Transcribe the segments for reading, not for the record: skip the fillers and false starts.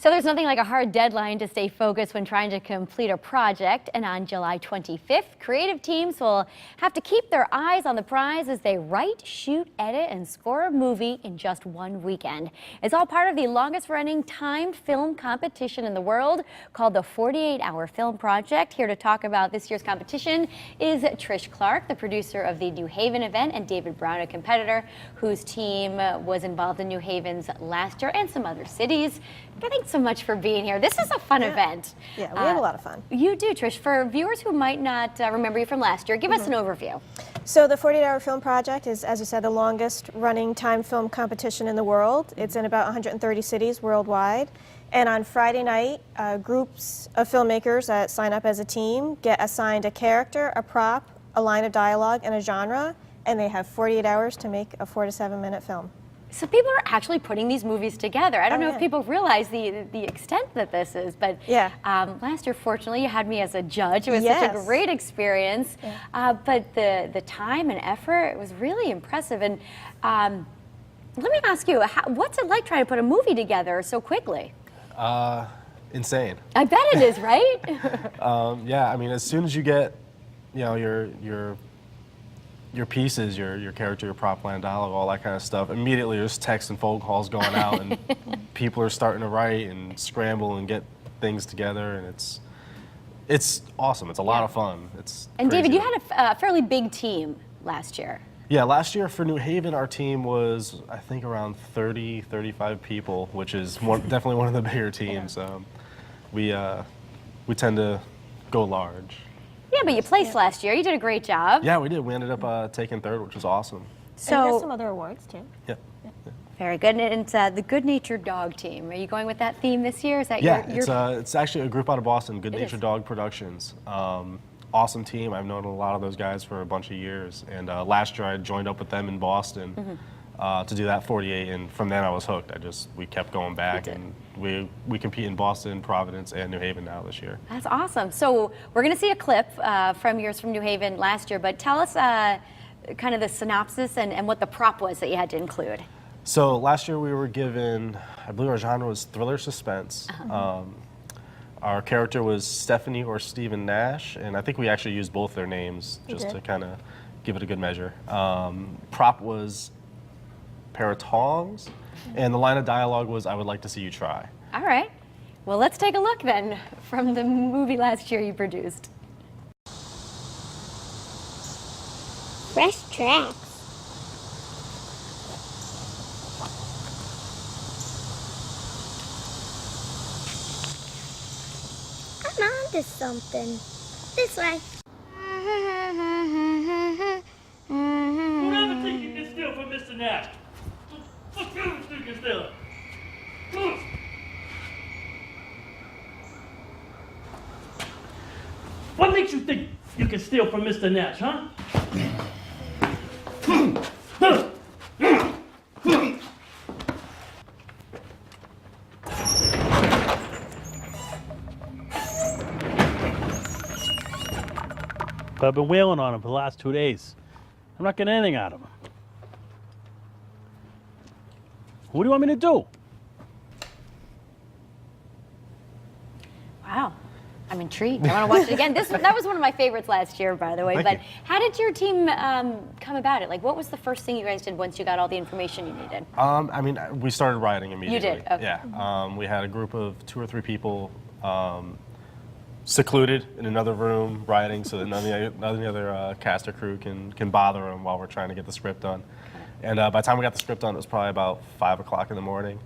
So there's nothing like a hard deadline to stay focused when trying to complete a project. And on July 25th, creative teams will have to keep their eyes on the prize as they write, shoot, edit, and score a movie in just one weekend. It's all part of the longest running timed film competition in the world called the 48-Hour Film Project. Here to talk about this year's competition is Trish Clark, the producer of the New Haven event, and David Brown, a competitor whose team was involved in New Haven's last year and some other cities. Thanks so much for being here. This is a fun event. Yeah, we have a lot of fun. You do, Trish. For viewers who might not remember you from last year, give us an overview. So the 48-Hour Film Project is, as you said, the longest running timed film competition in the world. It's in about 130 cities worldwide. And on Friday night, groups of filmmakers that sign up as a team get assigned a character, a prop, a line of dialogue, and a genre, and they have 48 hours to make a 4 to 7 minute film. So people are actually putting these movies together. I don't know if people realize the extent that this is, but last year, fortunately, you had me as a judge. It was such a great experience, but the time and effort was really impressive. And let me ask you, what's it like trying to put a movie together so quickly? Insane. I bet it is, right? Yeah, I mean, as soon as you get, your pieces, your character, your prop, line, dialogue, all that kind of stuff, immediately there's text and phone calls going out, and people are starting to write and scramble and get things together, and it's awesome. It's a lot of fun. It's and crazy. David, you had a fairly big team last year. Yeah, last year for New Haven, our team was, I think, around 30, 35 people, which is definitely one of the bigger teams. We tend to go large. Yeah, but you placed last year. You did a great job. Yeah, we did. We ended up taking third, which was awesome. So and you got some other awards too. Yeah. Very good. And the Good Natured Dog team. Are you going with that theme this year? Is that it's actually a group out of Boston, Good Natured Dog Productions. Awesome team. I've known a lot of those guys for a bunch of years, and last year I joined up with them in Boston to do that 48, and from then I was hooked. We kept going back, and we compete in Boston, Providence, and New Haven now this year. That's awesome. So we're going to see a clip from yours from New Haven last year, but tell us kind of the synopsis and what the prop was that you had to include. So last year we were given, I believe our genre was thriller suspense. Our character was Stephanie or Stephen Nash, and I think we actually used both their names just to kind of give it a good measure. Prop was pair of tongs, and the line of dialogue was, "I would like to see you try." All right. Well, let's take a look then from the movie last year you produced. Fresh tracks. I'm on to something. This way. Whoever think you can steal from Mr. Nash? What you think you can steal? What makes you think you can steal from Mr. Nash, huh? I've been wailing on him for the last 2 days. I'm not getting anything out of him. What do you want me to do? Wow. I'm intrigued. I want to watch it again. That was one of my favorites last year, by the way. Thank you. How did your team come about it? Like, what was the first thing you guys did once you got all the information you needed? I mean, we started writing immediately. You did? Okay. Yeah. We had a group of 2 or 3 people secluded in another room writing so that none of the other cast or crew can bother them while we're trying to get the script done. And by the time we got the script done, it was probably about 5 o'clock in the morning.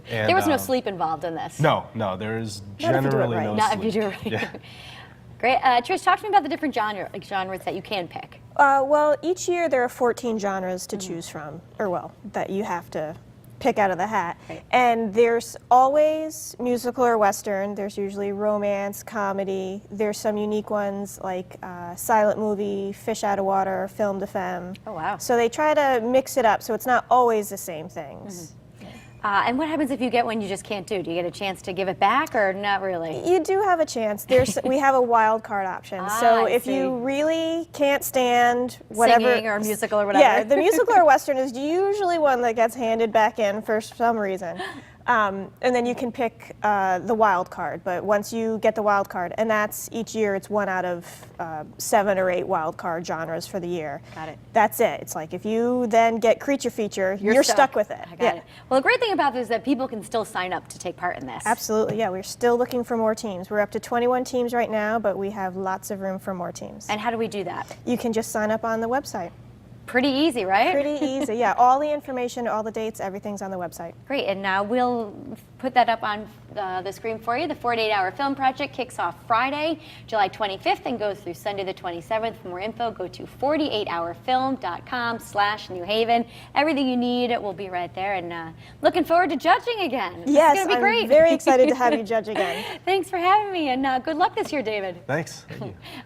And, there was no sleep involved in this. No, there's generally no sleep. Not if you do it right. Yeah. Great. Trish, talk to me about the different genres that you can pick. Well, each year there are 14 genres to choose from, or well, that you have to pick out of the hat. Right. And there's always musical or Western. There's usually romance, comedy. There's some unique ones like silent movie, fish out of water, film de femme. Oh, wow. So they try to mix it up so it's not always the same things. And what happens if you get one you just can't do? Do you get a chance to give it back or not really? You do have a chance. We have a wild card option. So I if see. you really can't stand whatever Singing or musical or whatever. Yeah, the musical or western is usually one that gets handed back in for some reason. And then you can pick the wild card. But once you get the wild card, and that's each year, it's one out of 7 or 8 wild card genres for the year. Got it. That's it. It's like if you then get creature feature, you're stuck with it. I got it. Well, the great thing about this is that people can still sign up to take part in this. Absolutely, yeah. We're still looking for more teams. We're up to 21 teams right now, but we have lots of room for more teams. And how do we do that? You can just sign up on the website. Pretty easy, right? Pretty easy, yeah. All the information, all the dates, everything's on the website. Great, and we'll put that up on the screen for you. The 48-hour film project kicks off Friday, July 25th, and goes through Sunday the 27th. For more info, go to 48hourfilm.com/New Haven. Everything you need will be right there, and looking forward to judging again. Yes, it's going to be great. I'm very excited to have you judge again. Thanks for having me, and good luck this year, David. Thanks. Thank you.